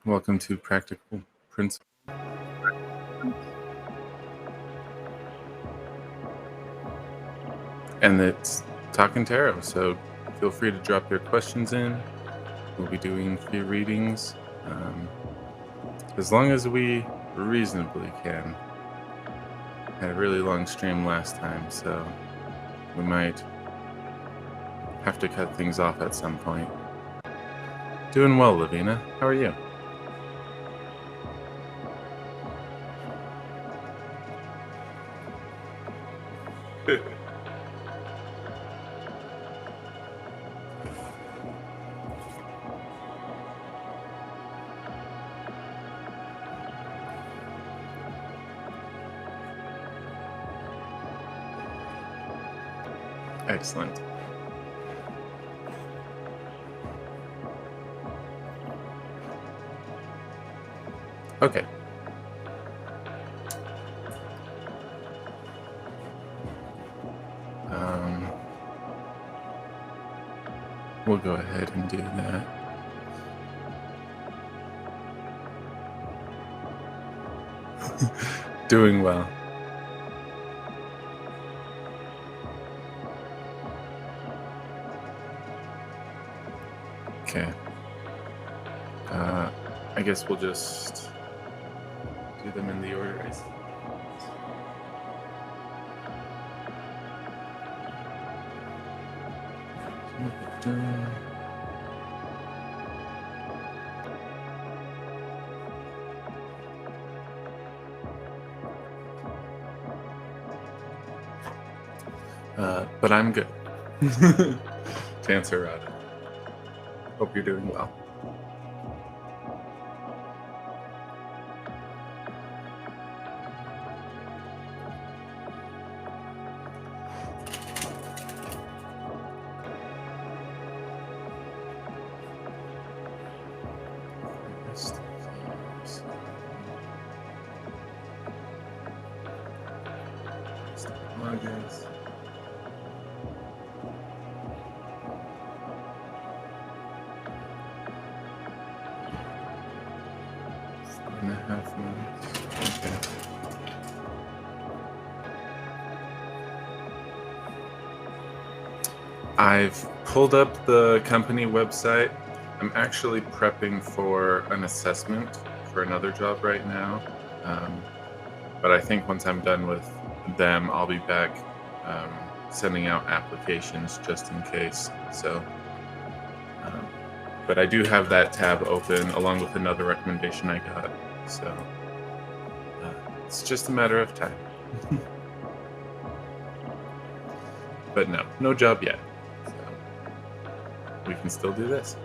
Welcome to Practical Principles. And it's Talking Tarot, so feel free to drop your questions in. We'll be doing free readings as long as we reasonably can. Had a really long stream last time, so we might have to cut things off at some point. Doing well, Lavina. How are you? Excellent. Okay. We'll go ahead and do that. Doing well. Okay. I guess we'll just do them in the order I see. But I'm good. To answer Rada. Hope you're doing well. I've pulled up the company website. I'm actually prepping for an assessment for another job right now. But I think once I'm done with them, I'll be back sending out applications just in case. So, but I do have that tab open along with another recommendation I got. So it's just a matter of time. But no job yet. So we can still do this.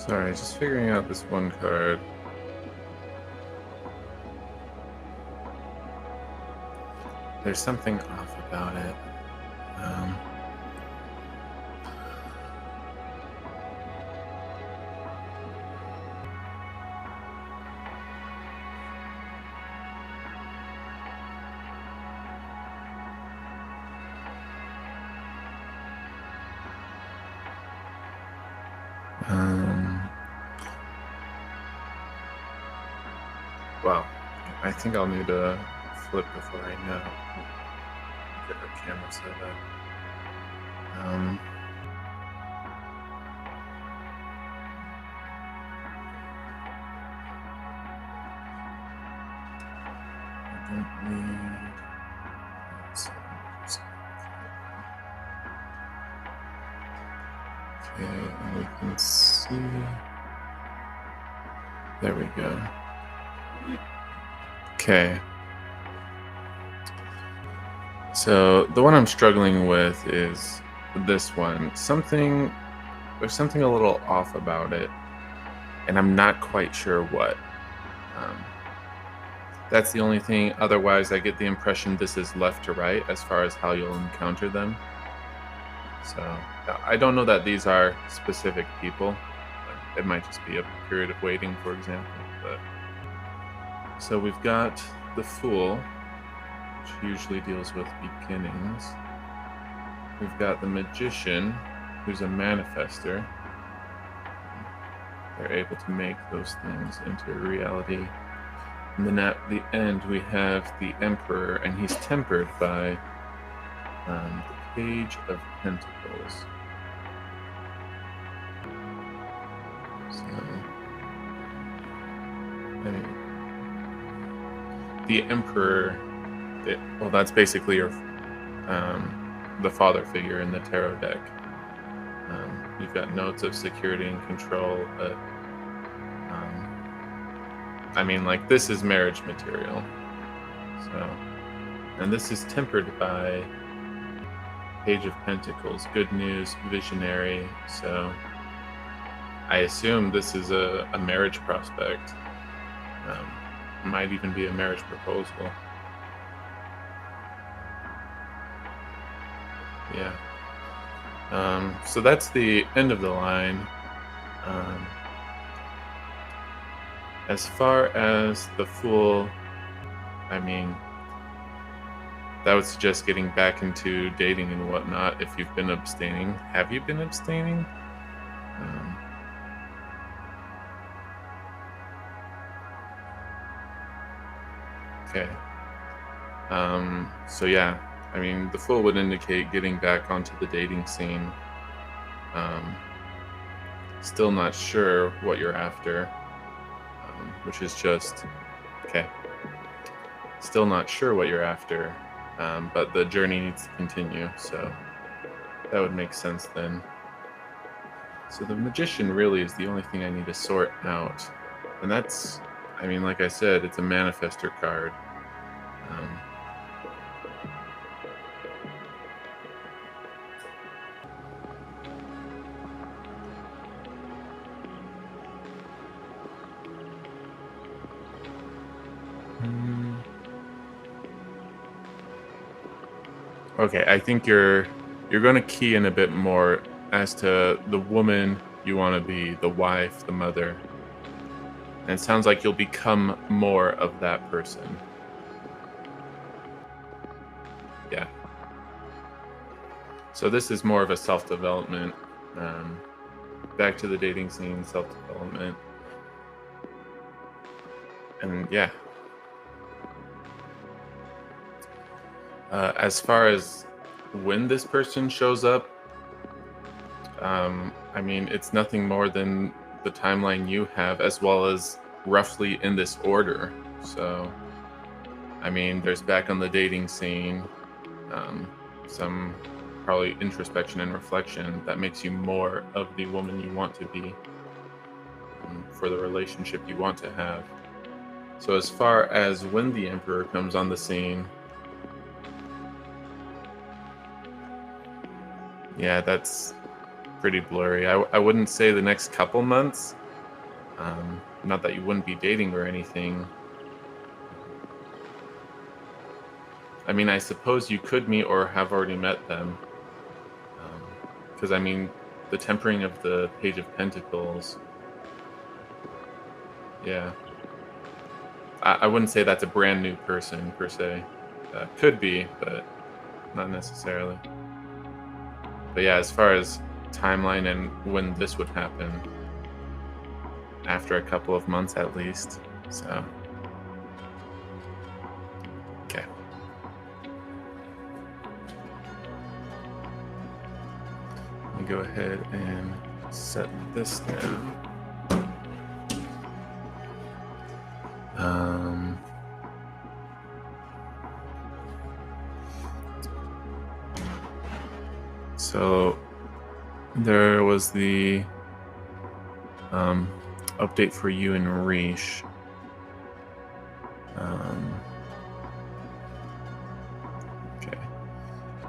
Sorry, just figuring out this one card. There's something off about it. Um, um, well, I think I'll need a flip before I know. Get our camera set up. I don't need. Okay, and we can see. There we go. Okay. So the one I'm struggling with is this one. There's something a little off about it, and I'm not quite sure what. Um, that's the only thing. Otherwise, I get the impression this is left to right as far as how you'll encounter them. So I don't know that these are specific people. It might just be a period of waiting, for example. But so we've got the Fool, which usually deals with beginnings. We've got the Magician, who's a manifester. They're able to make those things into reality. And then at the end, we have the Emperor, and he's tempered by the Page of Pentacles. So, the Emperor, well, that's basically your the father figure in the tarot deck. You've got notes of security and control, but I mean, like, this is marriage material. So, and this is tempered by Page of Pentacles, good news, visionary. So, I assume this is a marriage prospect. Might even be a marriage proposal. Yeah. So that's the end of the line. As far as the Fool, I mean, that would suggest getting back into dating and whatnot if you've been abstaining. Have you been abstaining? Okay. So yeah, I mean, the Fool would indicate getting back onto the dating scene. Still not sure what you're after, which is just, okay. Still not sure what you're after, but the journey needs to continue, so that would make sense then. So the Magician really is the only thing I need to sort out. And that's, I mean, like I said, it's a manifester card. Okay, I think you're going to key in a bit more as to the woman you want to be, the wife, the mother. And it sounds like you'll become more of that person. Yeah. So this is more of a self-development. Back to the dating scene, self-development. And yeah. As far as when this person shows up, I mean, it's nothing more than the timeline you have, as well as roughly in this order. So, I mean, there's back on the dating scene, some probably introspection and reflection that makes you more of the woman you want to be, for the relationship you want to have. So as far as when the Emperor comes on the scene, yeah, that's pretty blurry. I wouldn't say the next couple months. Not that you wouldn't be dating or anything. I mean, I suppose you could meet or have already met them. Because, I mean, the tempering of the Page of Pentacles. Yeah. I wouldn't say that's a brand new person, per se. Could be, but not necessarily. But yeah, as far as timeline and when this would happen, after a couple of months at least. So, okay. Let me go ahead and set this down. So there was the update for you and Rish. Okay.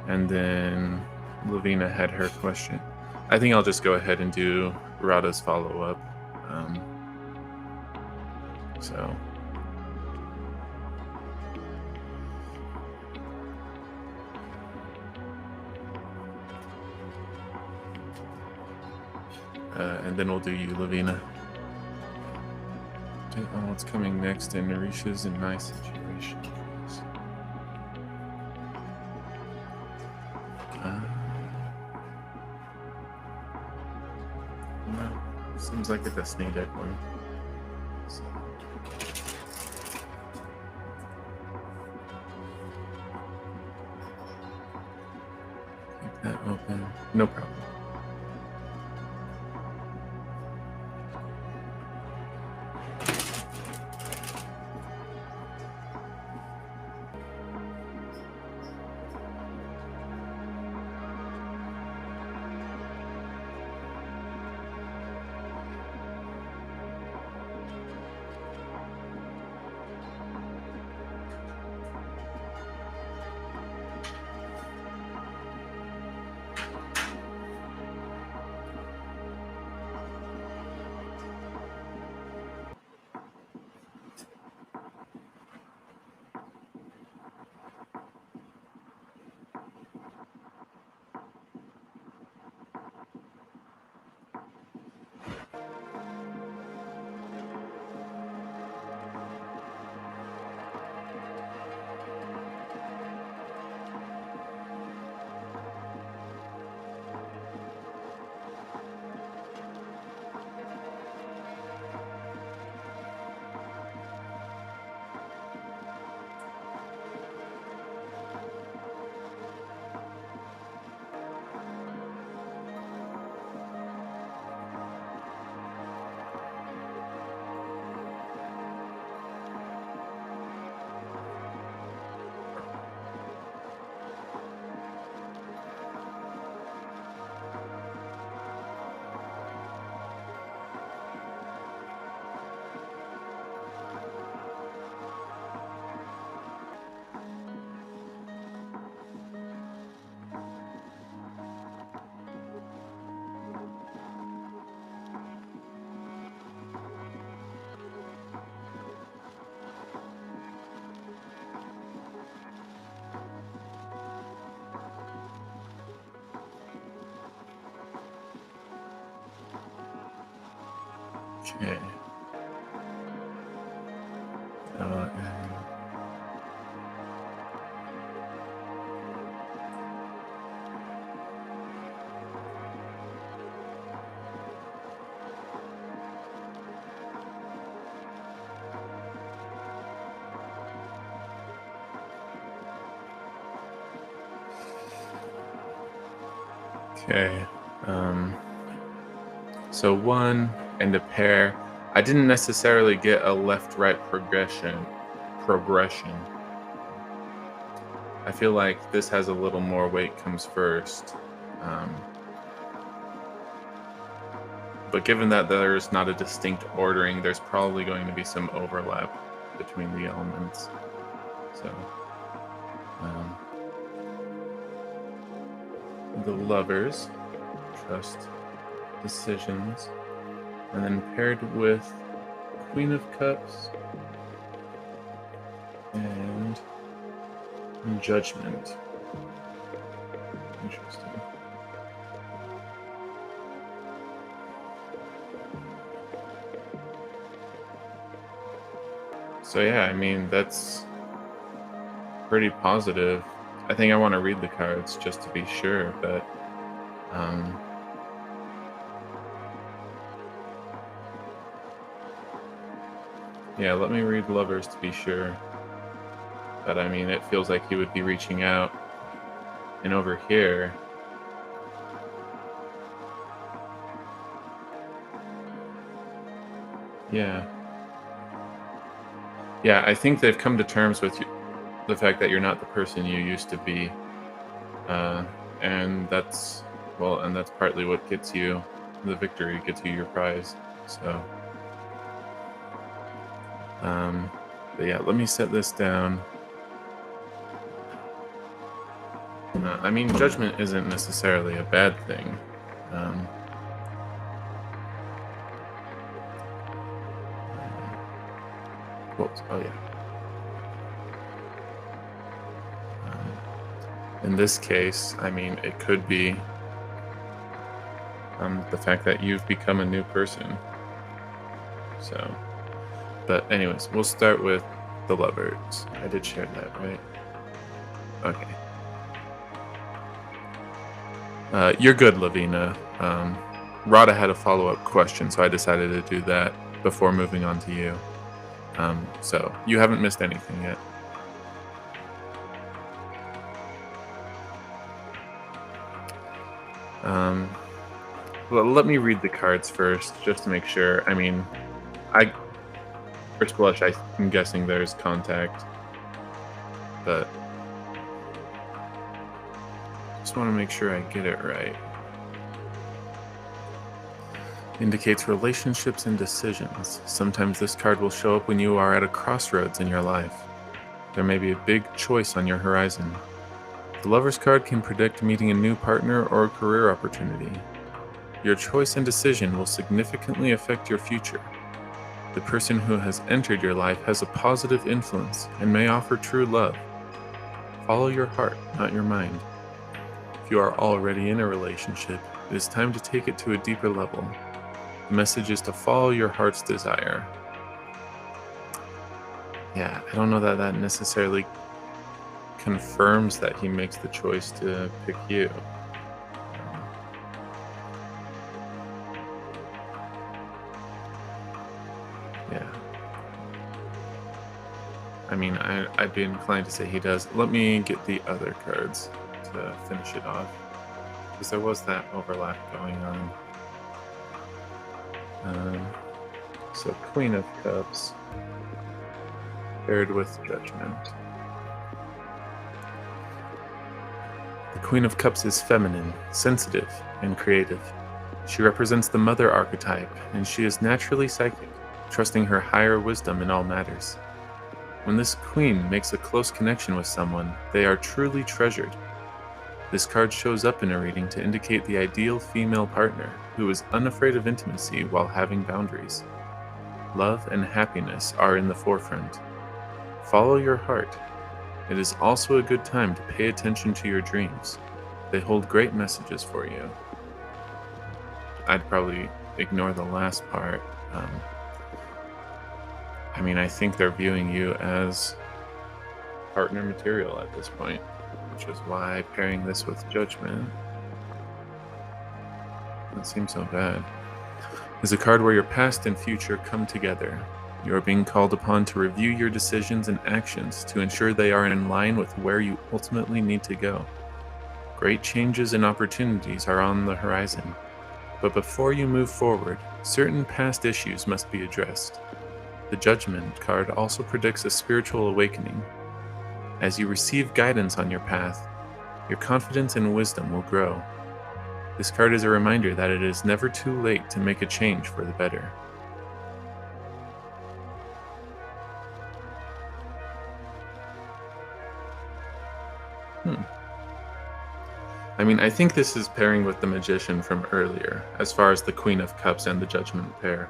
And then Lavina had her question. I think I'll just go ahead and do Radha's follow-up. And then we'll do you, Lavina. What's coming next in Risha's and my situation? No, seems like a Destiny deck one. So. Keep that open. No problem. Okay. Okay. So one and a pair. I didn't necessarily get a left-right progression. I feel like this has a little more weight comes first. But given that there's not a distinct ordering, there's probably going to be some overlap between the elements. So, the Lovers, trust decisions, and then paired with Queen of Cups and Judgment. Interesting. So yeah, I mean, that's pretty positive. I think I want to read the cards just to be sure, but um, yeah, let me read Lovers to be sure. But I mean, it feels like he would be reaching out. And over here, yeah. Yeah, I think they've come to terms with the fact that you're not the person you used to be. Uh, and that's partly what gets you the victory, gets you your prize. So, but yeah, let me set this down. I mean, judgment isn't necessarily a bad thing. Um, Whoops. Oh, yeah. In this case, I mean, it could be the fact that you've become a new person. So, but anyways, we'll start with the Lovers. I did share that, right? Okay. You're good, Lavina. Rada had a follow-up question, so I decided to do that before moving on to you. So you haven't missed anything yet. Well, let me read the cards first, just to make sure. I mean, first blush, I'm guessing there's contact, but just want to make sure I get it right. Indicates relationships and decisions. Sometimes this card will show up when you are at a crossroads in your life. There may be a big choice on your horizon. The Lover's card can predict meeting a new partner or a career opportunity. Your choice and decision will significantly affect your future. The person who has entered your life has a positive influence and may offer true love. Follow your heart, not your mind. If you are already in a relationship, it is time to take it to a deeper level. The message is to follow your heart's desire. Yeah, I don't know that that necessarily confirms that he makes the choice to pick you. Yeah. I mean, I'd be inclined to say he does. Let me get the other cards to finish it off, because there was that overlap going on. So Queen of Cups paired with Judgment. The Queen of Cups is feminine, sensitive, and creative. She represents the mother archetype, and she is naturally psychic, trusting her higher wisdom in all matters. When this queen makes a close connection with someone, they are truly treasured. This card shows up in a reading to indicate the ideal female partner who is unafraid of intimacy while having boundaries. Love and happiness are in the forefront. Follow your heart. It is also a good time to pay attention to your dreams. They hold great messages for you. I'd probably ignore the last part. I mean, I think they're viewing you as partner material at this point, which is why pairing this with Judgment doesn't seem so bad. Is a card where your past and future come together. You are being called upon to review your decisions and actions to ensure they are in line with where you ultimately need to go. Great changes and opportunities are on the horizon, but before you move forward, certain past issues must be addressed. The Judgment card also predicts a spiritual awakening. As you receive guidance on your path, your confidence and wisdom will grow. This card is a reminder that it is never too late to make a change for the better. I mean, I think this is pairing with the Magician from earlier, as far as the Queen of Cups and the Judgment pair,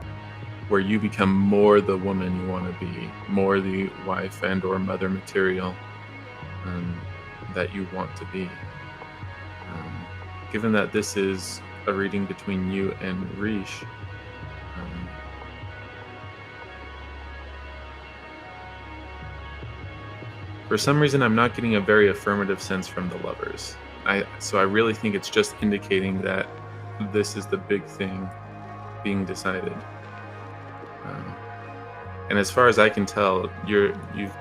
where you become more the woman you want to be, more the wife and or mother material um, that you want to be. Um, Given that this is a reading between you and Rish, um, for some reason I'm not getting a very affirmative sense from the lovers. So I really think it's just indicating that this is the big thing being decided. Um, and as far as I can tell, you've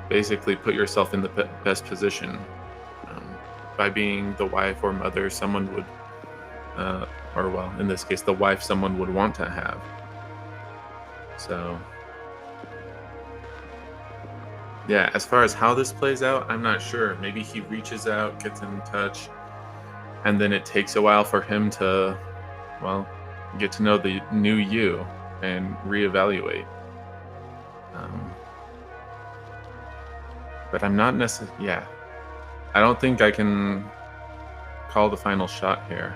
basically put yourself in the best position um, by being the wife or mother someone would, or well, in this case, the wife someone would want to have. So, yeah, as far as how this plays out, I'm not sure. Maybe he reaches out, gets in touch, and then it takes a while for him to, well, get to know the new you and reevaluate. Um, but I'm not necessarily, yeah, I don't think I can call the final shot here.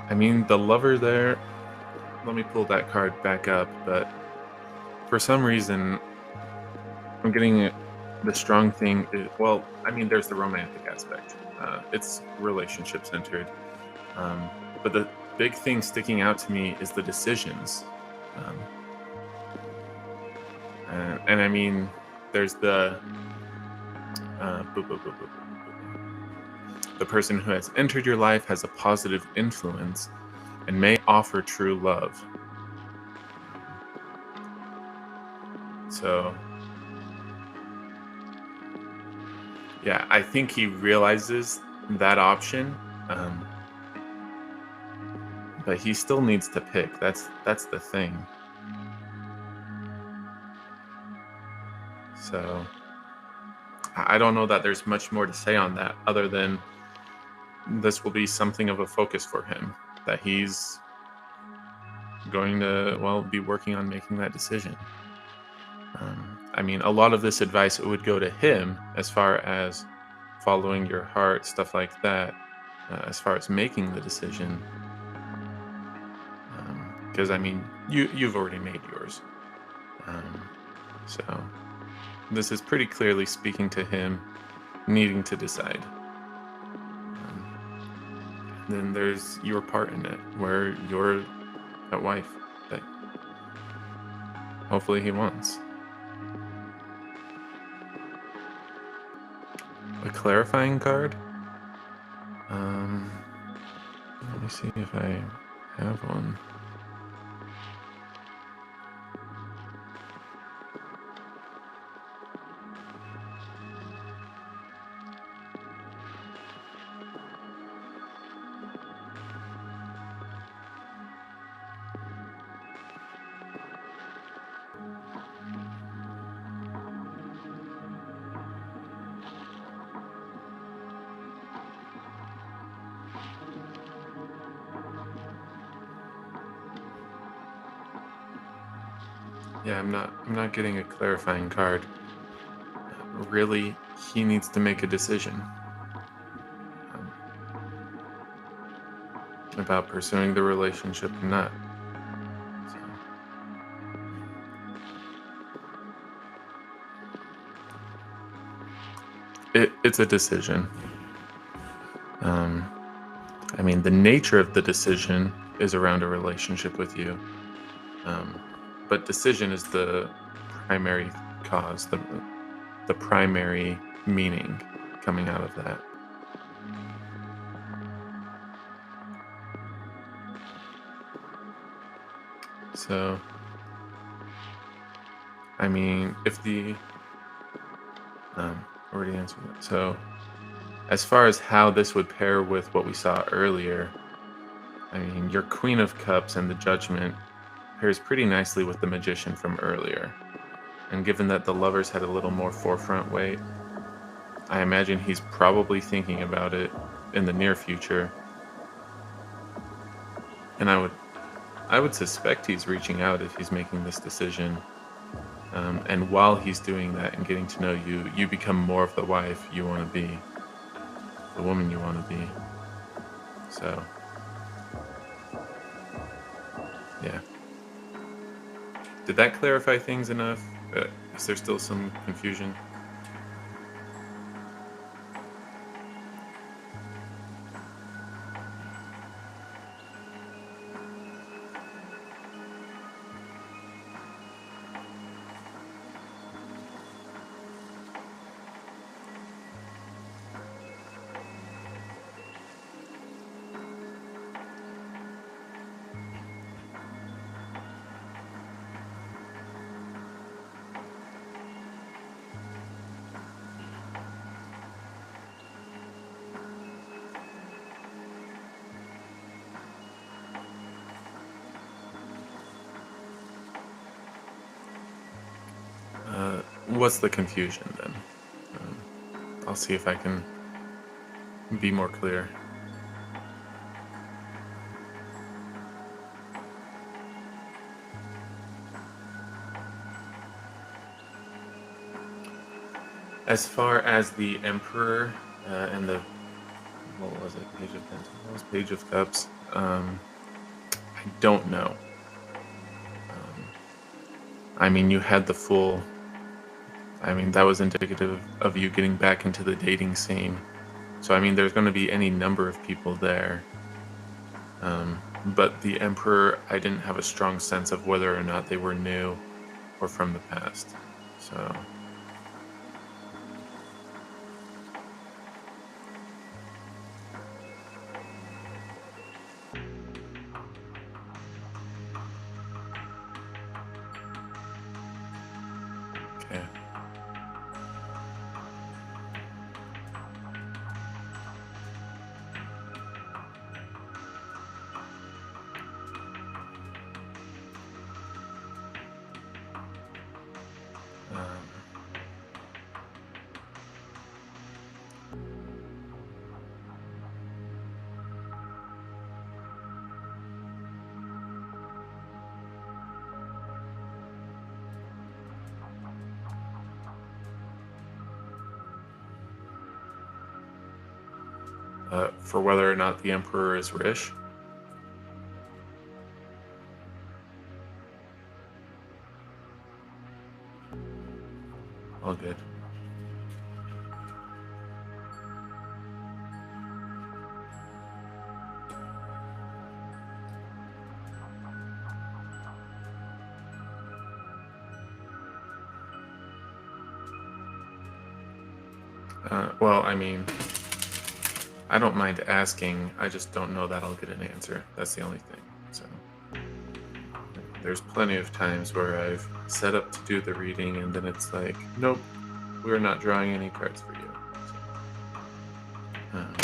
I mean, the lover there, let me pull that card back up, but for some reason, I'm getting the strong thing. Well, I mean, there's the romantic aspect. It's relationship centered. Um, but the big thing sticking out to me is the decisions. Um, and I mean, there's the person who has entered your life has a positive influence and may offer true love. So, yeah, I think he realizes that option, um, but he still needs to pick. That's the thing. So, I don't know that there's much more to say on that other than this will be something of a focus for him, that he's going to, well, be working on making that decision. I mean, a lot of this advice would go to him as far as following your heart, stuff like that, as far as making the decision. Because I mean, you've already made yours. Um, so this is pretty clearly speaking to him needing to decide. Then there's your part in it, where you're that wife that hopefully he wants. A clarifying card? Let me see if I have one. Yeah, I'm not getting a clarifying card. Really, he needs to make a decision um, about pursuing the relationship or not. So, it's a decision. Um, I mean, the nature of the decision is around a relationship with you. Um, but decision is the primary cause, the primary meaning coming out of that. So, I mean, if the already answered it. So, as far as how this would pair with what we saw earlier, I mean, your Queen of Cups and the Judgment pairs pretty nicely with the Magician from earlier. And given that the lovers had a little more forefront weight, I imagine he's probably thinking about it in the near future. And I would suspect he's reaching out if he's making this decision. And while he's doing that and getting to know you, you become more of the wife you want to be, the woman you want to be. So, yeah. Did that clarify things enough? Is there still some confusion? What's the confusion then? Um, I'll see if I can be more clear. As far as the Emperor and the what was it? Page of Pentacles, Page of Cups. I don't know. Um, I mean, you had the full. I mean, that was indicative of you getting back into the dating scene. So, I mean, there's going to be any number of people there. But the Emperor, I didn't have a strong sense of whether or not they were new or from the past. So, okay. Um, for whether or not the Emperor is Rish. All good. Well, I mean, I don't mind asking. I just don't know that I'll get an answer. That's the only thing. So there's plenty of times where I've set up to do the reading and then it's like, nope, we're not drawing any cards for you. So, um,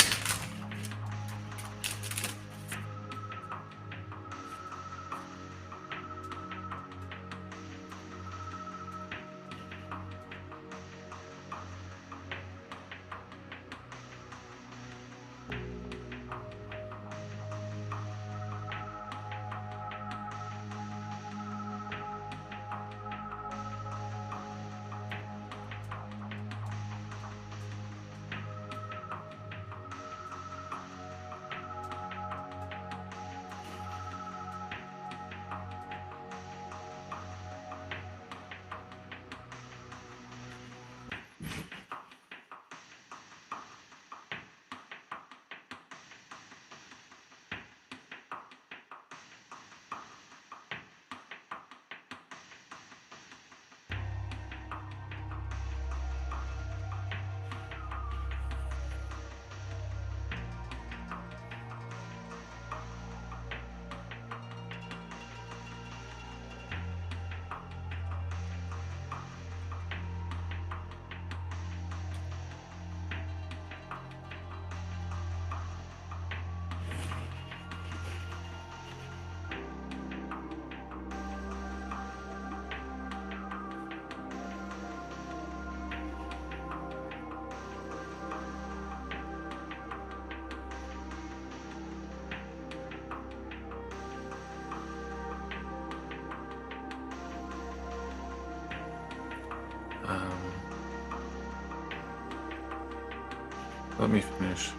let me finish.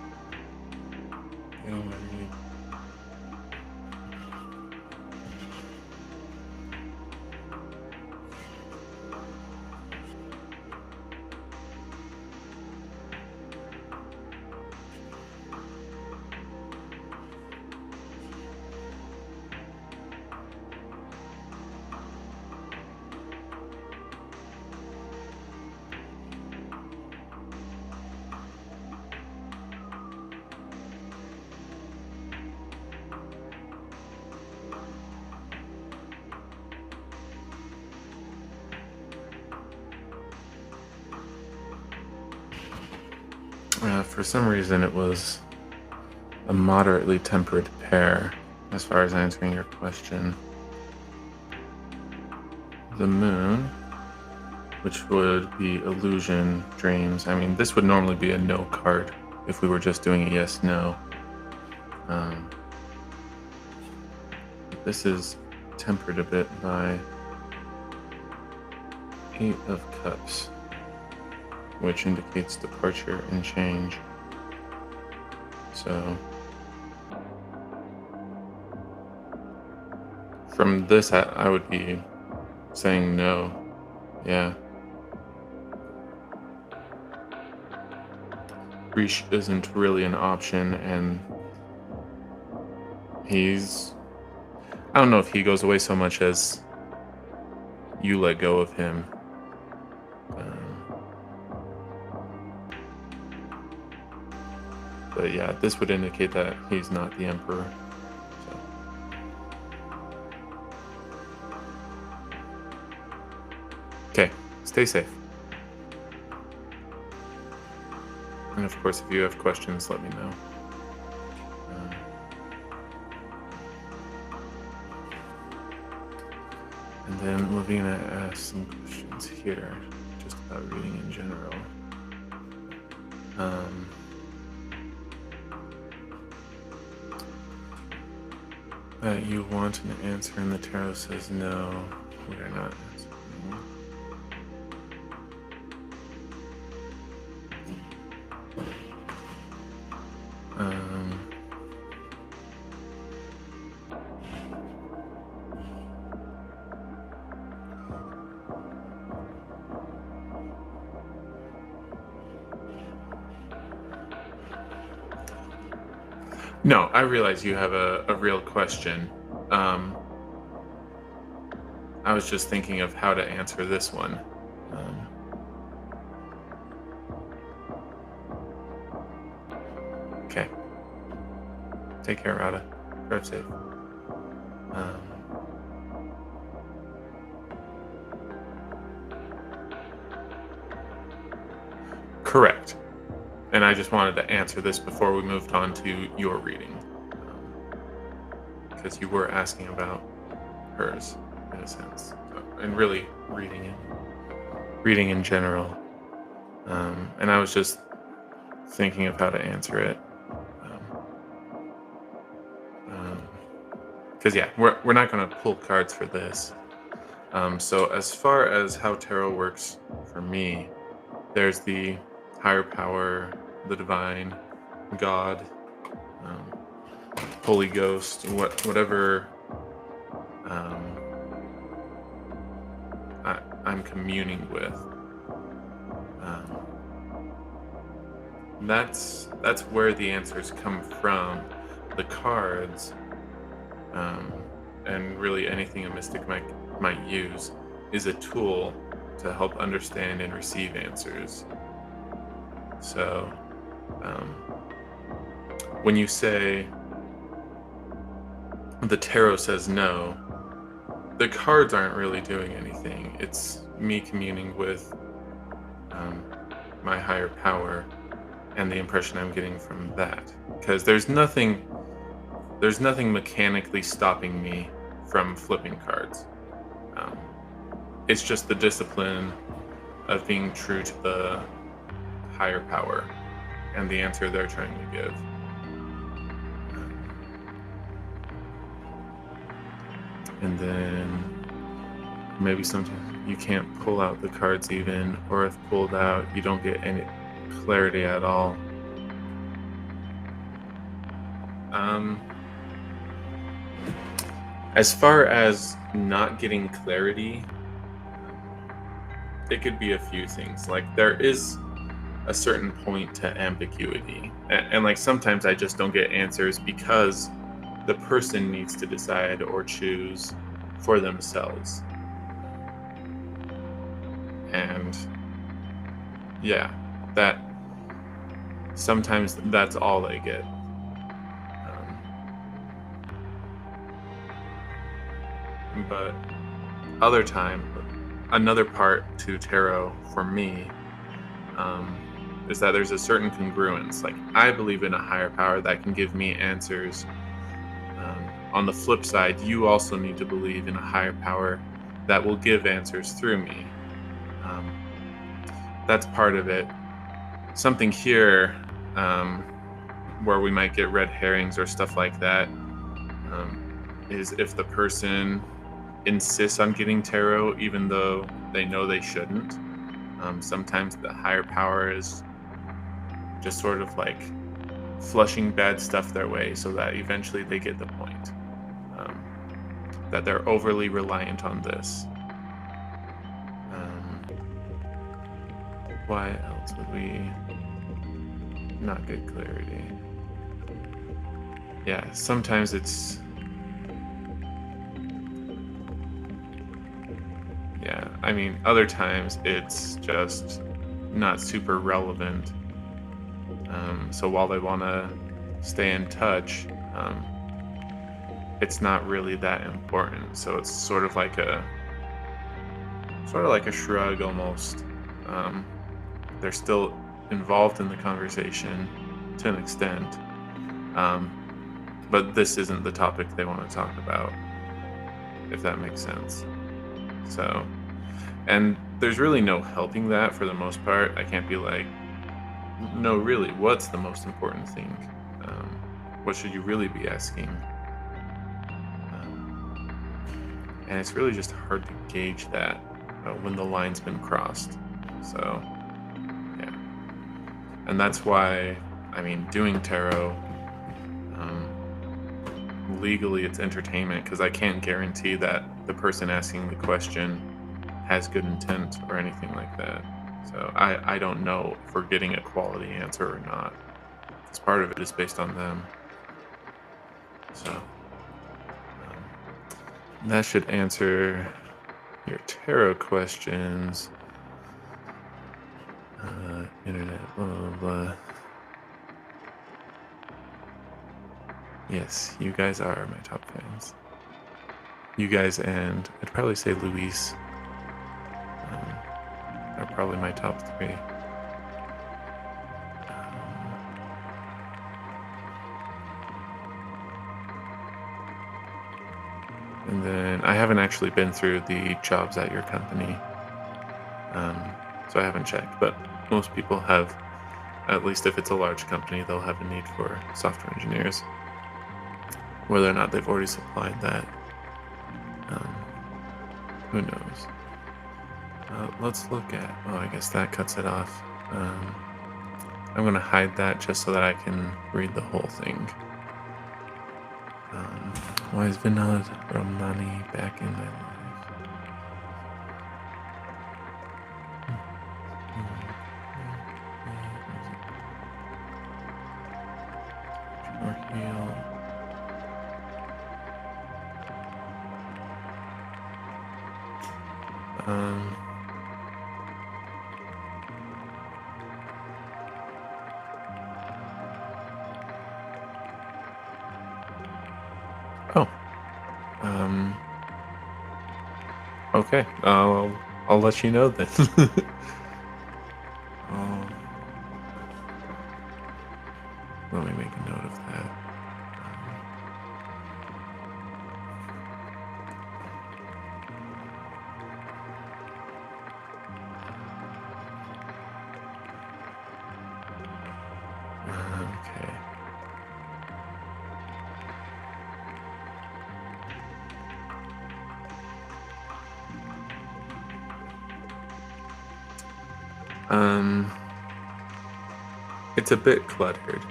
You know what I need. For some reason, it was a moderately tempered pair as far as answering your question. The moon, which would be illusion, dreams. I mean, this would normally be a no card if we were just doing a yes, no. This is tempered a bit by 8 of Cups, which indicates departure and change. So from this, I would be saying no. Yeah. Rish isn't really an option, and I don't know if he goes away so much as you let go of him. But yeah, this would indicate that he's not the Emperor. So. Okay, stay safe. And of course, if you have questions, let me know. And then Lavina asked some questions here, just about reading in general. You want an answer, and the tarot says no, we are not answering. No, I realize you have a real question. I was just thinking of how to answer this one. Okay. Take care, Rada. Drive safe. Correct. And I just wanted to answer this before we moved on to your reading. Because you were asking about hers, in a sense. And really reading in general. And I was just thinking of how to answer it. Because yeah, we're not going to pull cards for this. So as far as how tarot works for me, there's the higher power, the divine, God, Holy Ghost, whatever I'm communing with. That's where the answers come from. The cards, and really anything a mystic might use, is a tool to help understand and receive answers. So, when you say the tarot says no, the cards aren't really doing anything. It's me communing with my higher power and the impression I'm getting from that. Because there's nothing mechanically stopping me from flipping cards. It's just the discipline of being true to the higher power and the answer they're trying to give. And then maybe sometimes you can't pull out the cards even, or if pulled out, you don't get any clarity at all. Um, as far as not getting clarity, it could be a few things. Like there is a certain point to ambiguity, and like sometimes I just don't get answers because the person needs to decide or choose for themselves. And yeah, that sometimes that's all they get. But other time, another part to tarot for me um, is that there's a certain congruence. Like I believe in a higher power that can give me answers. On the flip side, you also need to believe in a higher power that will give answers through me. Um, that's part of it. Something here um, where we might get red herrings or stuff like that is if the person insists on getting tarot even though they know they shouldn't. Sometimes the higher power is just sort of like flushing bad stuff their way so that eventually they get the point. That they're overly reliant on this. Why else would we not get clarity? Yeah, sometimes it's... Yeah, I mean, other times it's just not super relevant. So while they want to stay in touch, it's not really that important. So it's sort of like a shrug almost. They're still involved in the conversation to an extent, but this isn't the topic they want to talk about, if that makes sense. So, and there's really no helping that for the most part. I can't be like, no, really, what's the most important thing? What should you really be asking? And it's really just hard to gauge that when the line's been crossed. So, yeah. And that's why, I mean, doing tarot, legally it's entertainment because I can't guarantee that the person asking the question has good intent or anything like that. So I don't know if we're getting a quality answer or not. Because part of it is based on them. So that should answer your tarot questions. Internet, blah, blah, blah. Yes, you guys are my top fans. You guys and I'd probably say Luis are probably my top three. And then I haven't actually been through the jobs at your company, so I haven't checked, but most people have, at least if it's a large company, they'll have a need for software engineers. Whether or not they've already supplied that, who knows? Let's look at, oh, I guess that cuts it off. I'm going to hide that just so that I can read the whole thing. Why is Vinod Ramnani back in my life? Or heal. Okay, I'll let you know then. Let me make a note of that. Okay. It's a bit cluttered.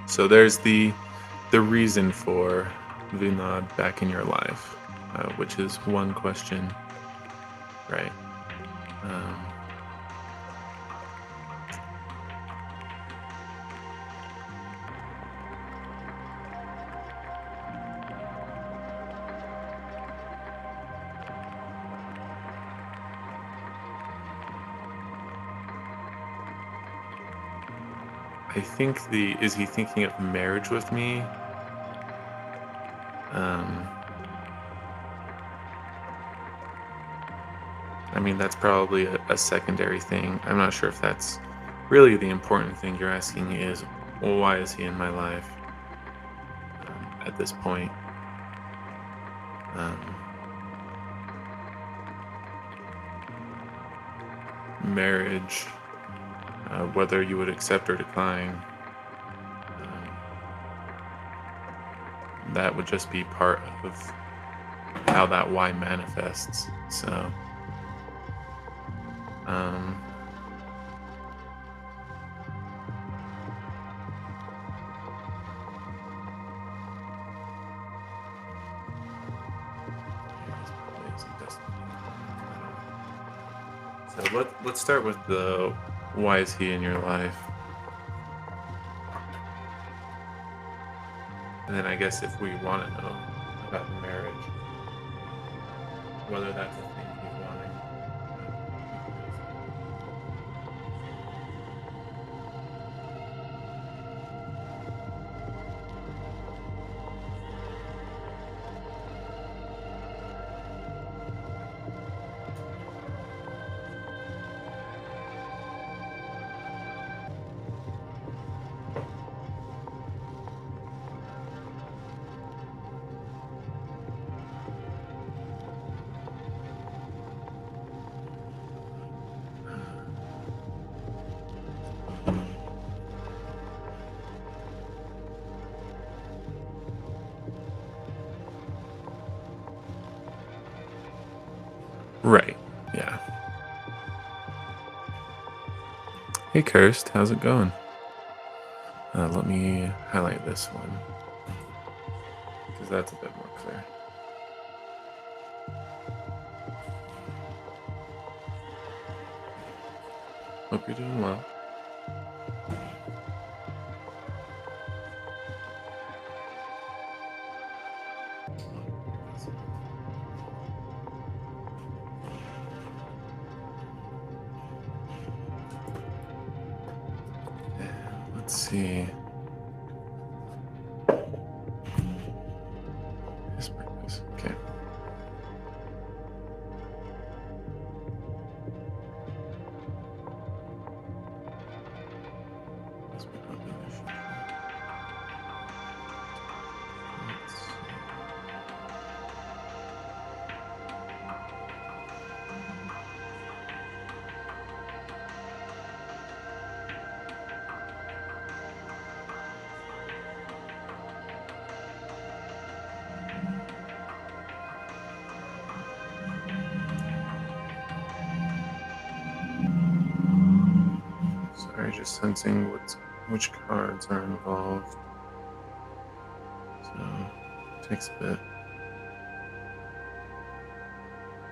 So there's the the reason for Vinod back in your life, which is one question, right? Um, I think is he thinking of marriage with me? Um, I mean, that's probably a secondary thing. I'm not sure if that's really the important thing you're asking is, well, why is he in my life at this point? Um, Marriage, whether you would accept or decline, that would just be part of how that why manifests. So, um, so let's start with the why is he in your life, and then I guess if we want to know about the marriage, whether that's a thing he's wanting. Right. Yeah. Hey, Kirst, how's it going? Let me highlight this one because that's a bit more clear. Hope you're doing well. Let's see. His purpose. Okay. Sorry, just sensing which cards are involved. So it takes a bit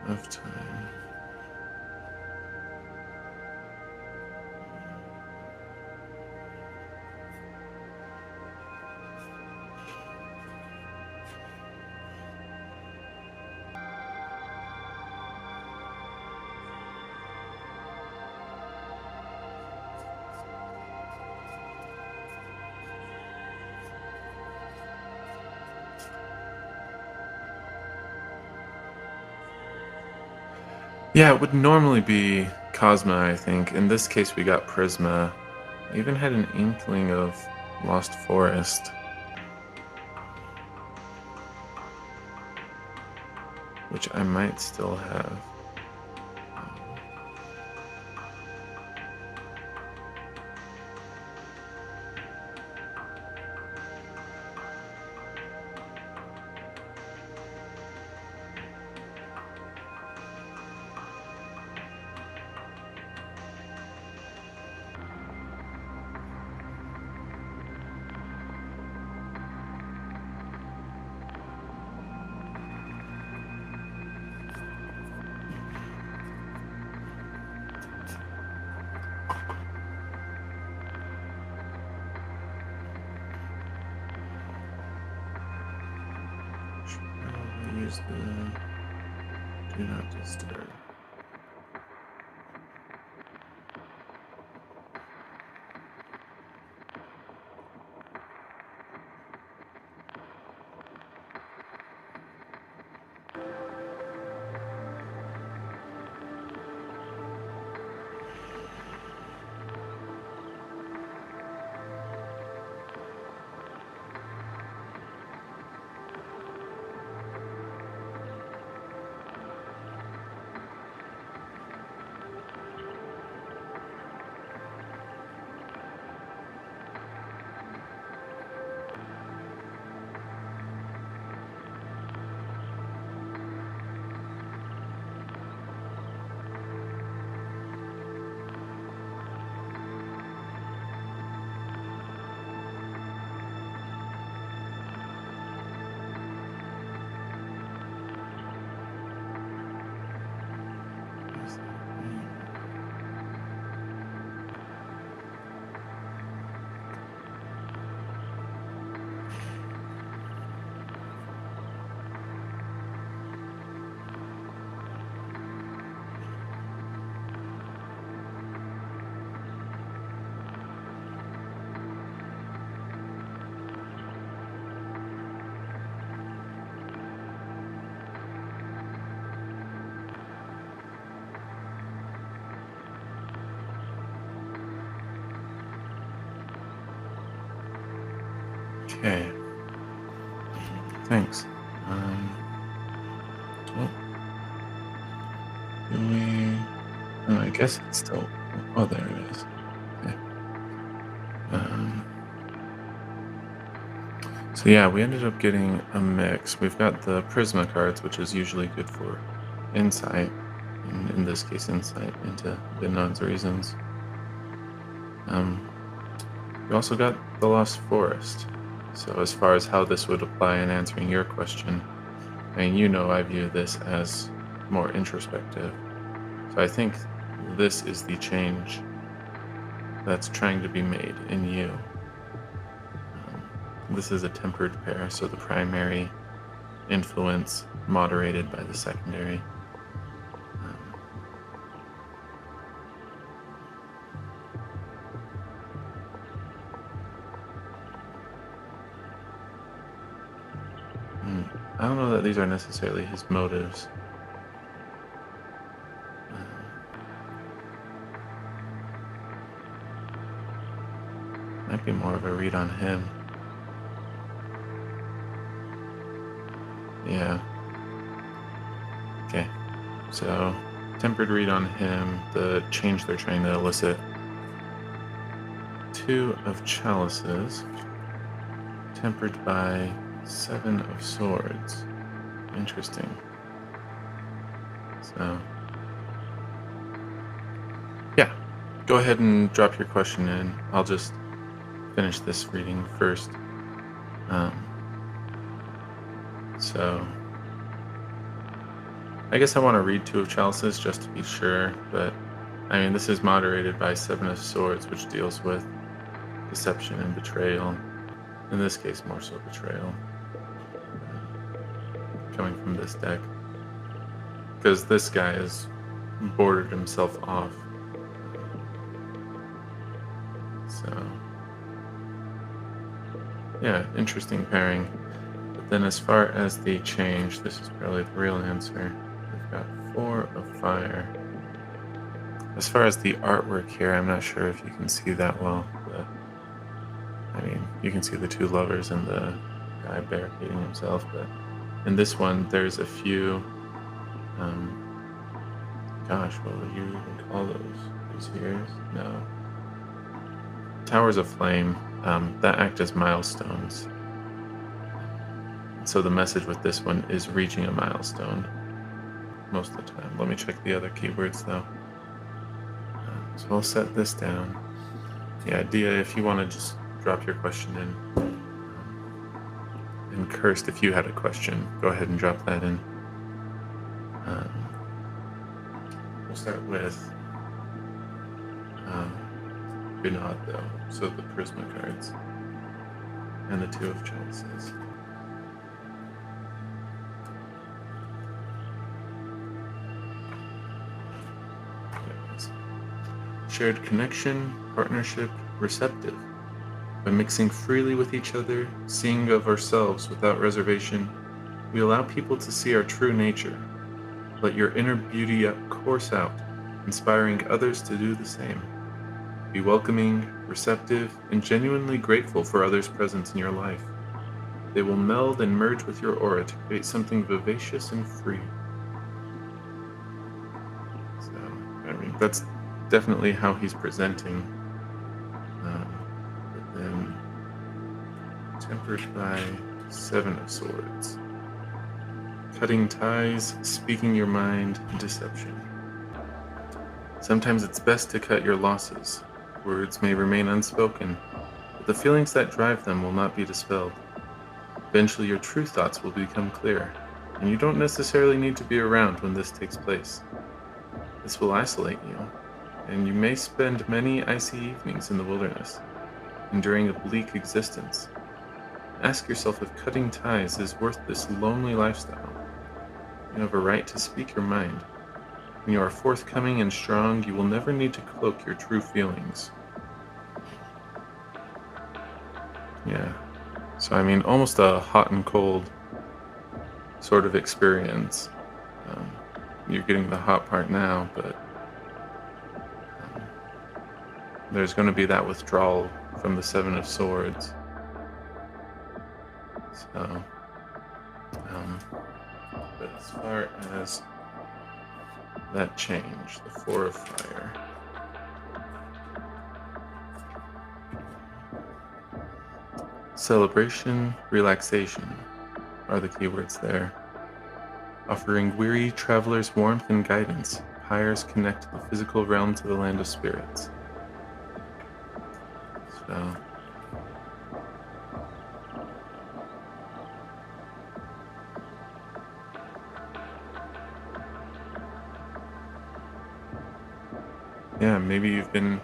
of time. Yeah, it would normally be Cosma, I think. In this case, we got Prisma. I even had an inkling of Lost Forest, which I might still have. use the do not disturb. Okay. Thanks. Well, do we? Oh, I guess it's still. Oh, there it is. Okay. So yeah, we ended up getting a mix. We've got the Prisma cards, which is usually good for insight, and in this case, insight into the nun's reasons. We also got the Lost Forest. So as far as how this would apply in answering your question, I mean, you know, I view this as more introspective. So I think this is the change that's trying to be made in you. This is a tempered pair, so the primary influence moderated by the secondary. I don't know that these are necessarily his motives. Might be more of a read on him. Yeah. Okay. So, tempered read on him, the change they're trying to elicit. 2 of Chalices, tempered by 7 of Swords. Interesting. So, yeah, go ahead and drop your question in. I'll just finish this reading first. So, I guess I want to read 2 of Chalices just to be sure, but I mean, this is moderated by 7 of Swords, which deals with deception and betrayal. In this case, more so betrayal. Coming from this deck. Because this guy has bordered himself off. So, yeah, interesting pairing. But then as far as the change, this is probably the real answer. We've got 4 of Fire. As far as the artwork here, I'm not sure if you can see that well, but I mean, you can see the 2 lovers and the guy barricading himself, but in this one, there's a few, gosh, what would you even call those? Years? No. Towers of Flame, that act as milestones. So the message with this one is reaching a milestone most of the time. Let me check the other keywords though. So I'll set this down. Yeah, Dia, if you want to just drop your question in. And Kirst, if you had a question, go ahead and drop that in. We'll start with Gunod, though. So the Prisma cards and the 2 of Chalices. shared connection, partnership, receptive. By mixing freely with each other, seeing of ourselves without reservation, we allow people to see our true nature. Let your inner beauty course out, inspiring others to do the same. Be welcoming, receptive, and genuinely grateful for others' presence in your life. They will meld and merge with your aura to create something vivacious and free. So, I mean, that's definitely how he's presenting. But then, tempered by Seven of Swords. Cutting ties, speaking your mind, deception. Sometimes it's best to cut your losses. Words may remain unspoken, but the feelings that drive them will not be dispelled. Eventually, your true thoughts will become clear, and you don't necessarily need to be around when this takes place. This will isolate you, and you may spend many icy evenings in the wilderness, enduring a bleak existence. Ask yourself if cutting ties is worth this lonely lifestyle. You have a right to speak your mind. When you are forthcoming and strong, you will never need to cloak your true feelings. Yeah. So, I mean, almost a hot and cold sort of experience. You're getting the hot part now, but there's going to be that withdrawal from the Seven of Swords. So, but as far as that change, the Four of Fire. Celebration, relaxation are the keywords there. Offering weary travelers warmth and guidance, pyres connect the physical realm to the land of spirits. So, yeah, maybe you've been,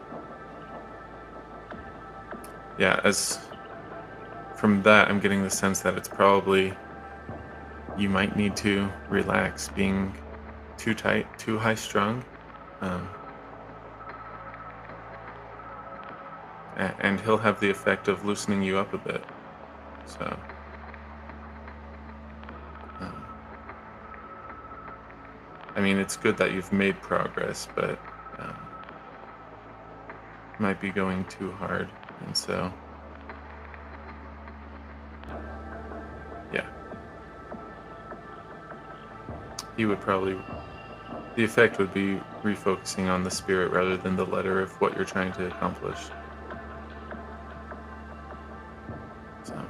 as from that, I'm getting the sense that it's probably you might need to relax, being too tight, too high strung. And he'll have the effect of loosening you up a bit. So, um, I mean, it's good that you've made progress, but might be going too hard, and so, yeah, he would probably. The effect would be refocusing on the spirit rather than the letter of what you're trying to accomplish. So,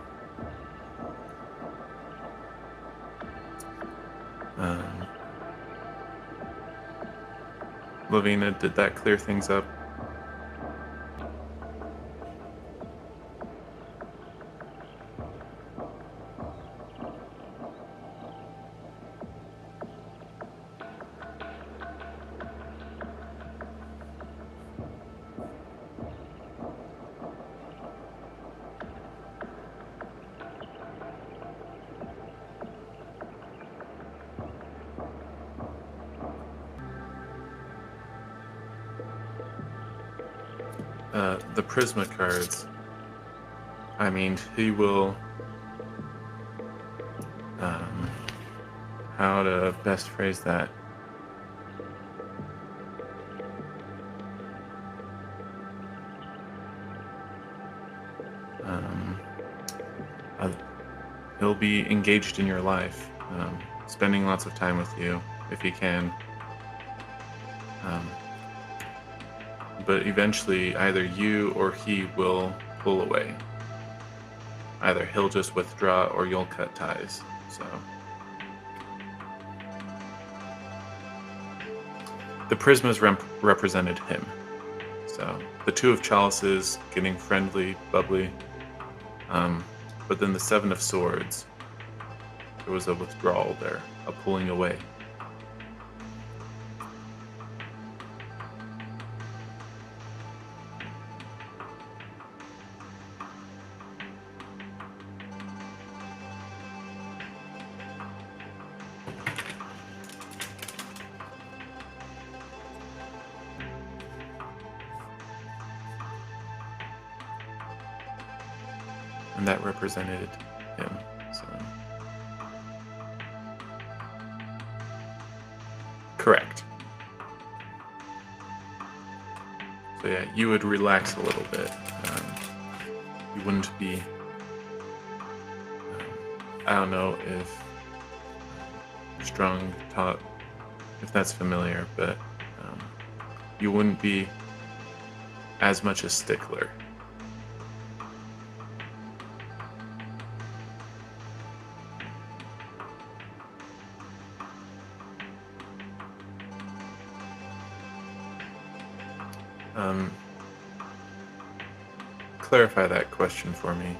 Lavina, did that clear things up? The Prisma cards. I mean, he will. How to best phrase that? He'll be engaged in your life, spending lots of time with you if he can. But eventually, either you or he will pull away. Either he'll just withdraw or you'll cut ties. So, the Prismas represented him. So, the Two of Chalices getting friendly, bubbly. But then the Seven of Swords, there was a withdrawal there, a pulling away. and that represented him. So, correct. So yeah, you would relax a little bit. You wouldn't be. I don't know if strung taught, if that's familiar, but um, you wouldn't be as much a stickler. Um, Clarify that question for me.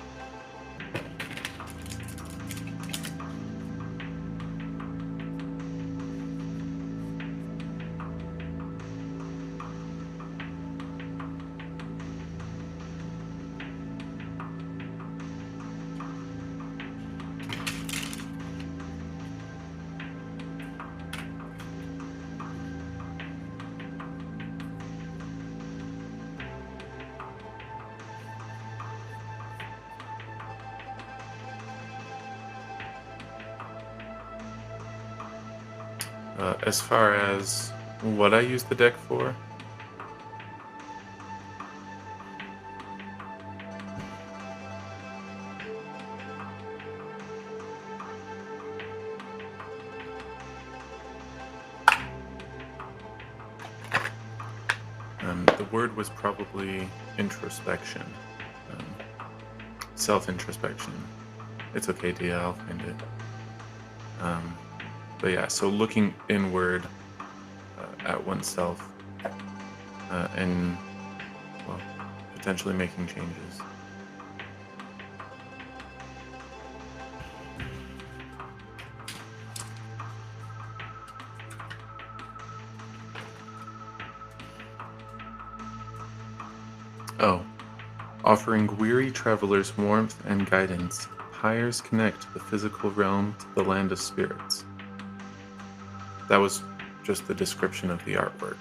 As far as what I use the deck for, the word was probably introspection, um, self-introspection. It's okay, Dia, I'll find it. But yeah, so looking inward at oneself and, well, potentially making changes. Oh, offering weary travelers warmth and guidance, pyres connect the physical realm to the land of spirits. That was just the description of the artwork.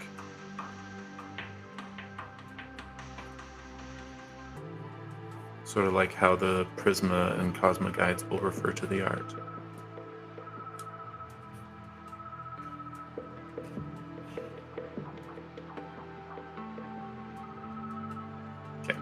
Sort of like how the Prisma and Cosma guides will refer to the art. Okay.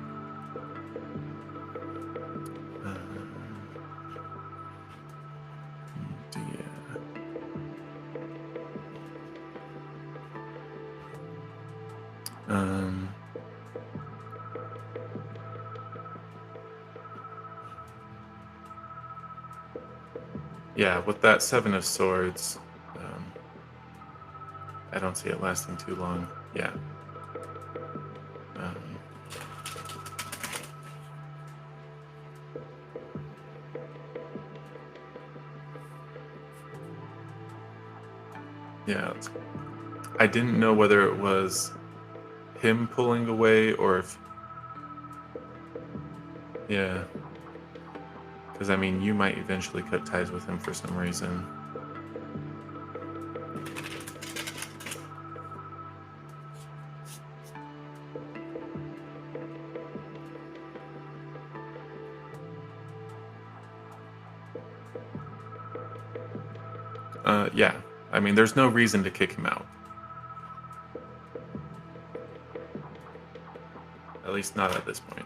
Yeah, with that Seven of Swords, I don't see it lasting too long. Yeah. Yeah, I didn't know whether it was him pulling away or if, yeah, because I mean, you might eventually cut ties with him for some reason. Yeah, I mean, there's no reason to kick him out. At least not at this point.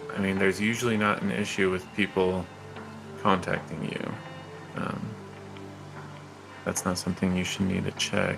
I mean, there's usually not an issue with people contacting you. That's not something you should need to check.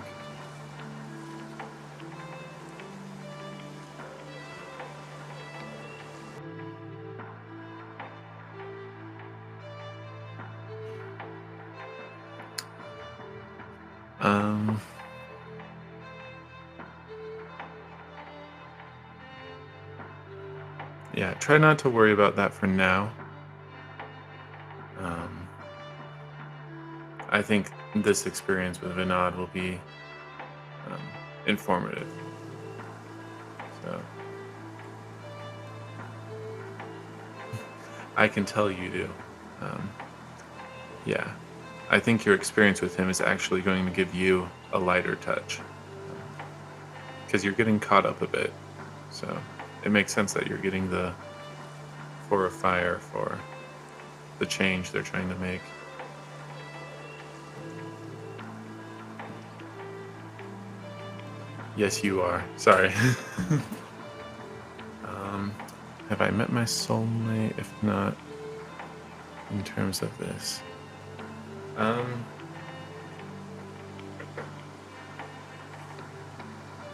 Yeah, try not to worry about that for now. I think this experience with Vinod will be informative. So I can tell you do. Um, yeah, I think your experience with him is actually going to give you a lighter touch because you're getting caught up a bit. So it makes sense that you're getting the four of fire for the change they're trying to make. Yes, you are. Sorry. um, have I met my soulmate? If not, in terms of this, um,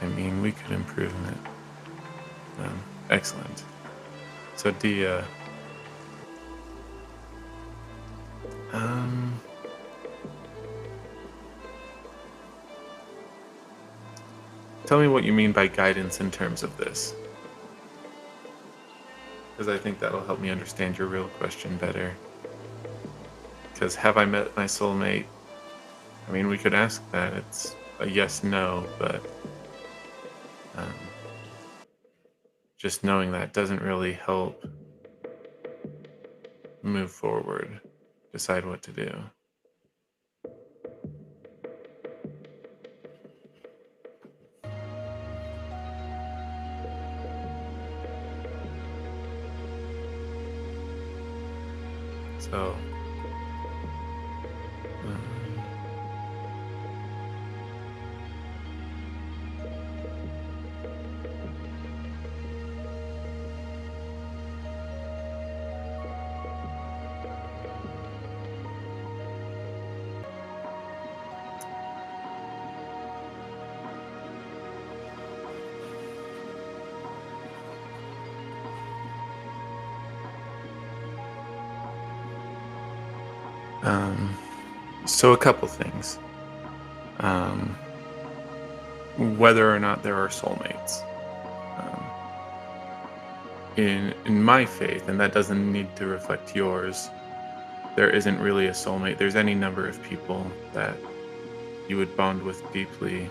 I mean, we could improve on it. Excellent. So, Dia, um, tell me what you mean by guidance in terms of this, because I think that'll help me understand your real question better. Because have I met my soulmate? I mean, we could ask that. It's a yes, no, but um, just knowing that doesn't really help move forward, decide what to do. So, um, um, so a couple things. Um, Whether or not there are soulmates. Um, in my faith, and that doesn't need to reflect yours, there isn't really a soulmate. There's any number of people that you would bond with deeply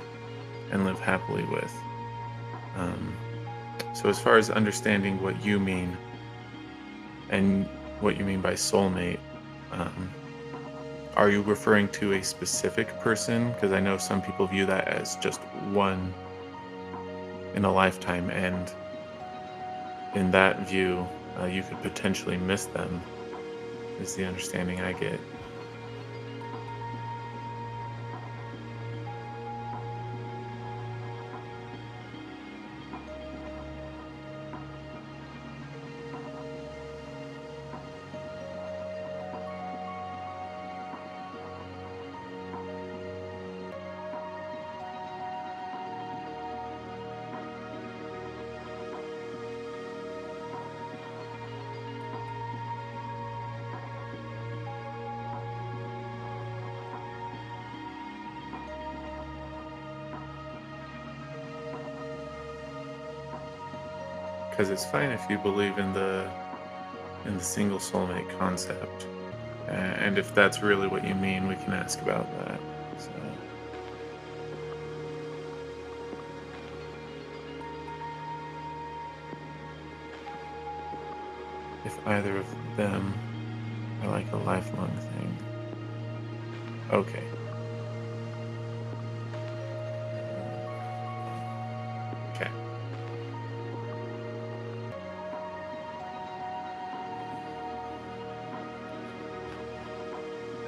and live happily with. Um, so, as far as understanding what you mean and what you mean by soulmate, um, are you referring to a specific person? Because I know some people view that as just one in a lifetime, and in that view, you could potentially miss them, is the understanding I get. Because it's fine if you believe in the single soulmate concept, and if that's really what you mean, we can ask about that. So, if either of them are like a lifelong thing, okay. Okay.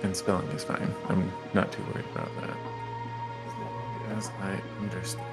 And spelling is fine. I'm not too worried about that. As long as I understand.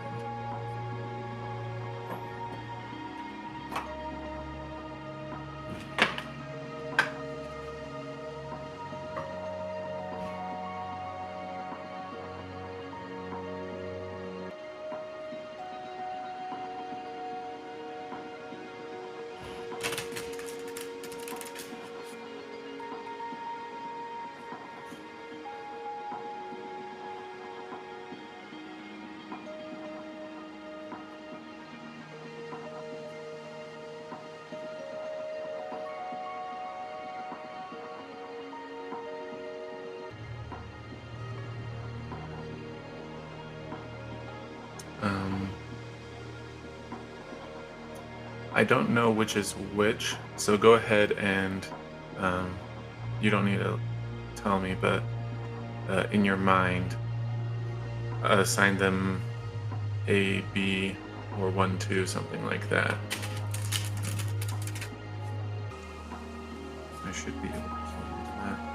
I don't know which is which, so go ahead and um, you don't need to tell me, but in your mind, assign them A, B, or 1, 2, something like that. I should be able to key into that.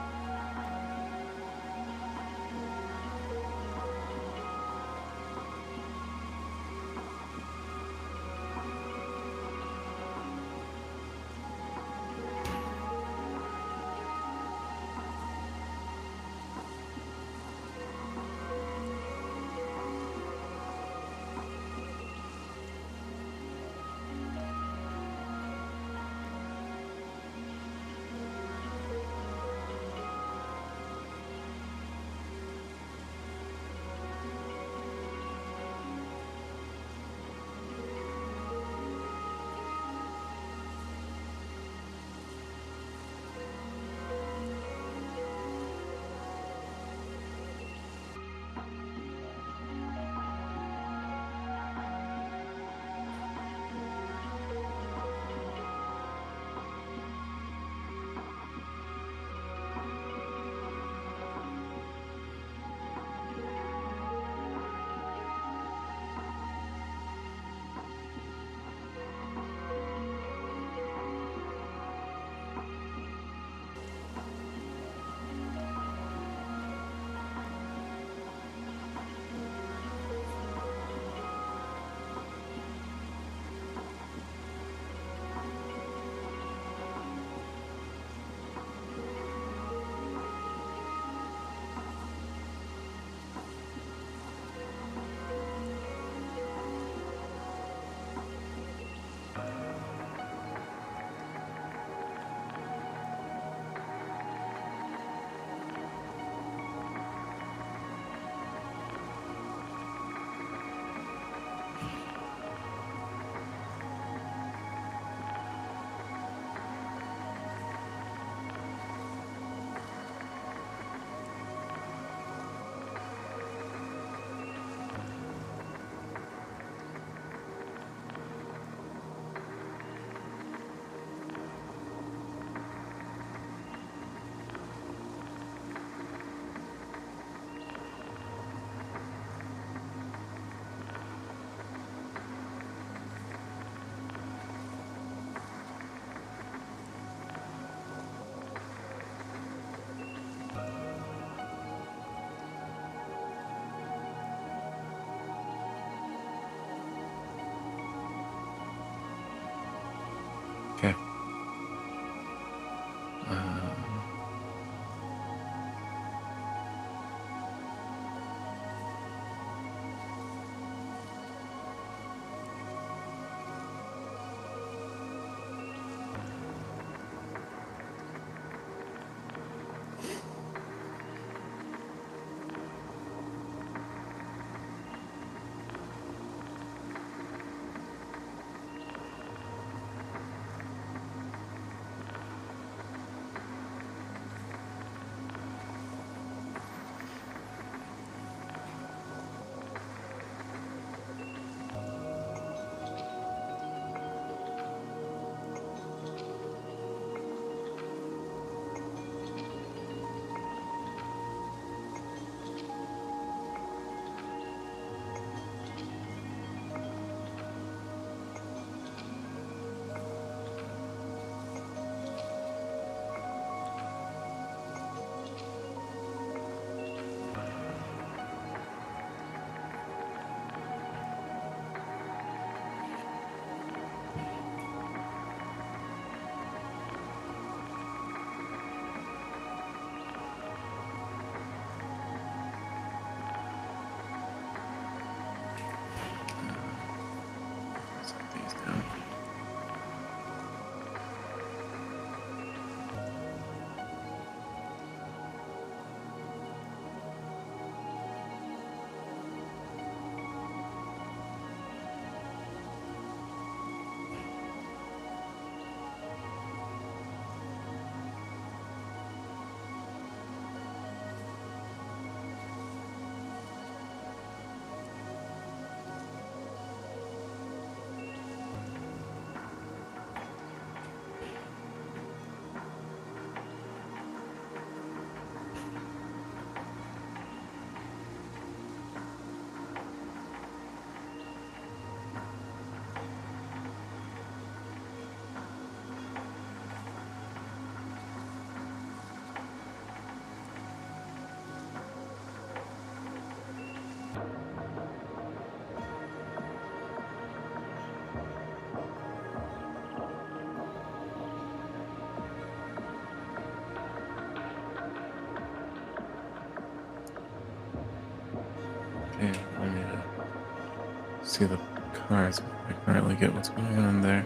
see the cards. I can really get what's going on there.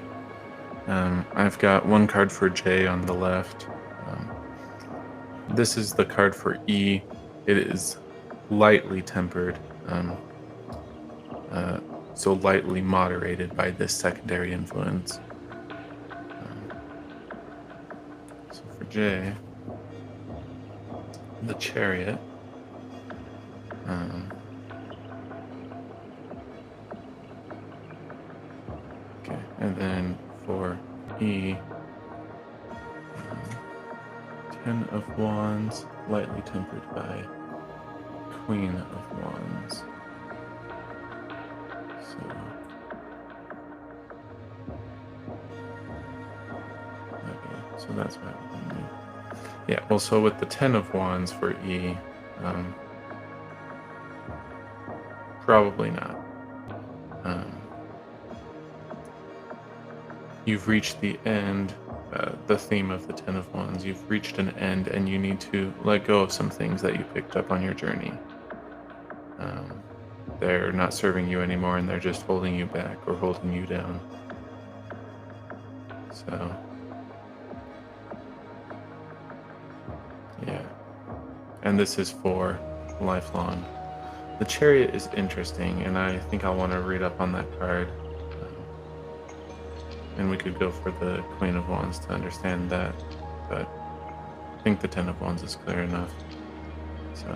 I've got one card for J on the left. This is the card for E. It is lightly tempered, so lightly moderated by this secondary influence. So for J, the Chariot. Okay, and then for E, Ten of Wands, lightly tempered by Queen of Wands. So that's what I mean. Yeah, well, so with the Ten of Wands for E, probably not. You've reached the end, the theme of the Ten of Wands. You've reached an end, and you need to let go of some things that you picked up on your journey. They're not serving you anymore, and they're just holding you back or holding you down. So, yeah. And this is for lifelong. The Chariot is interesting, and I think I'll want to read up on that card. And we could go for the Queen of Wands to understand that, but I think the Ten of Wands is clear enough. So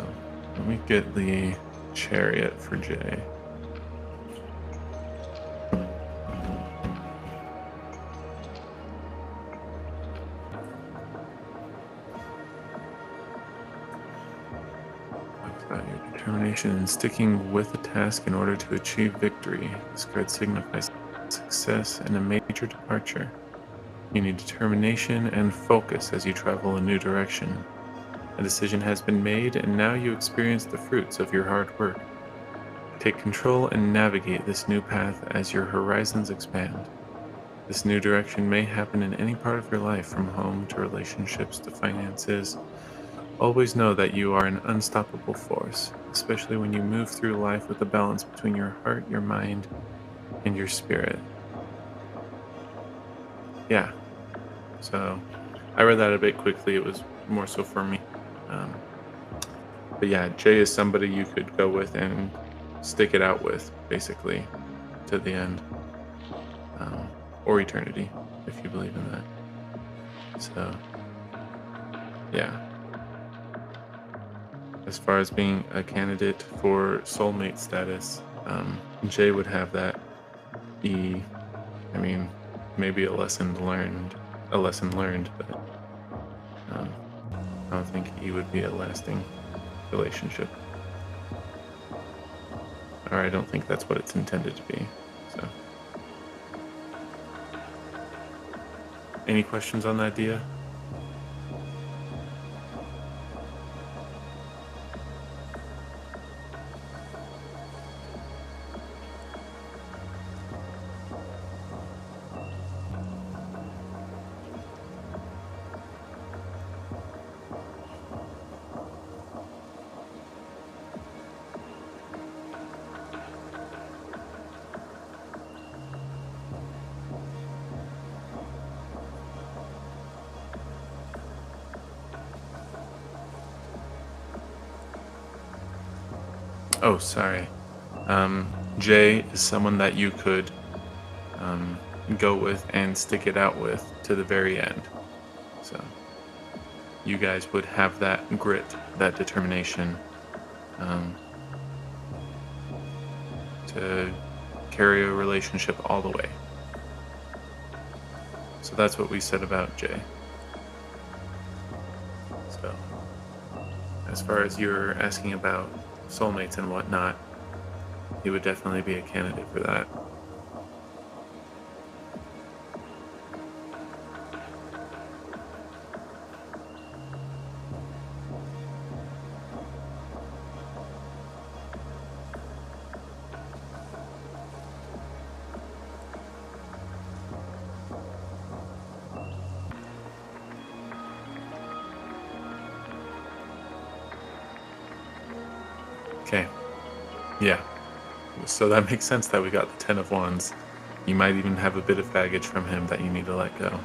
let me get the Chariot for J. Your determination in sticking with a task in order to achieve victory. This card signifies success and a major departure. You need determination and focus as you travel a new direction. A decision has been made, and now you experience the fruits of your hard work. Take control and navigate this new path as your horizons expand. This new direction may happen in any part of your life, from home to relationships to finances. Always know that you are an unstoppable force, especially when you move through life with a balance between your heart, your mind, and your spirit. Yeah. So I read that a bit quickly. It was more so for me. But yeah, Jay is somebody you could go with and stick it out with, basically, to the end. Or eternity, if you believe in that. So, yeah. As far as being a candidate for soulmate status, Jay would have that. E, I mean, maybe a lesson learned, but I don't think E would be a lasting relationship. Or I don't think that's what it's intended to be. So, any questions on that, Dia? Oh, sorry. Jay is someone that you could go with and stick it out with to the very end. So you guys would have that grit, that determination to carry a relationship all the way. So that's what we said about Jay. So as far as you're asking about soulmates and whatnot, he would definitely be a candidate for that. Okay. Yeah. So that makes sense that we got the Ten of Wands. You might even have a bit of baggage from him that you need to let go.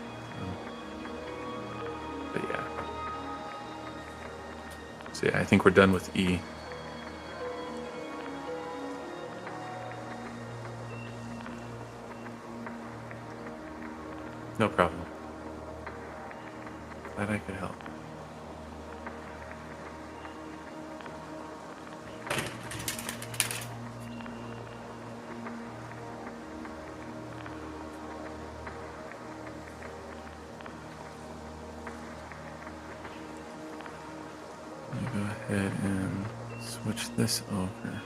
But yeah. So yeah, I think we're done with E. No problem. Glad I could help. Let me go ahead and switch this over.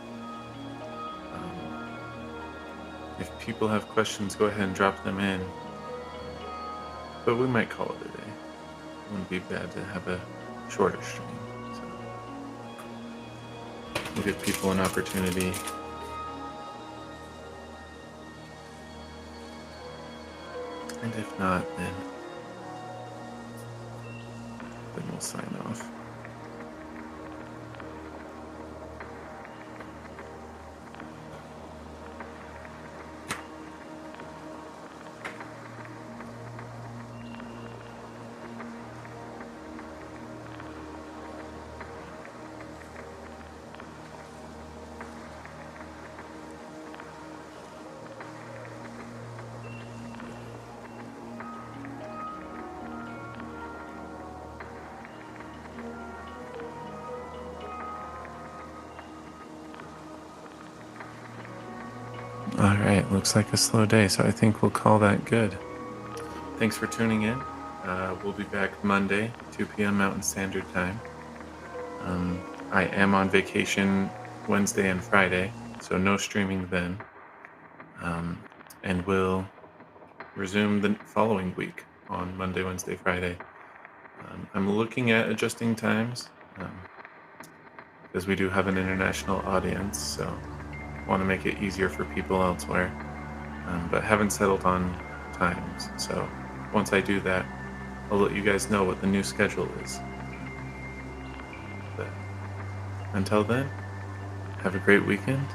If people have questions, go ahead and drop them in. But we might call it a day. It wouldn't be bad to have a shorter stream. So we'll give people an opportunity. And if not, then we'll sign off. All right, looks like a slow day, so I think we'll call that good. Thanks for tuning in. We'll be back Monday, 2 p.m. Mountain Standard Time. I am on vacation Wednesday and Friday, so no streaming then. And we'll resume the following week on Monday, Wednesday, Friday. I'm looking at adjusting times because we do have an international audience, so want to make it easier for people elsewhere, but haven't settled on times. So once I do that, I'll let you guys know what the new schedule is. But until then, have a great weekend.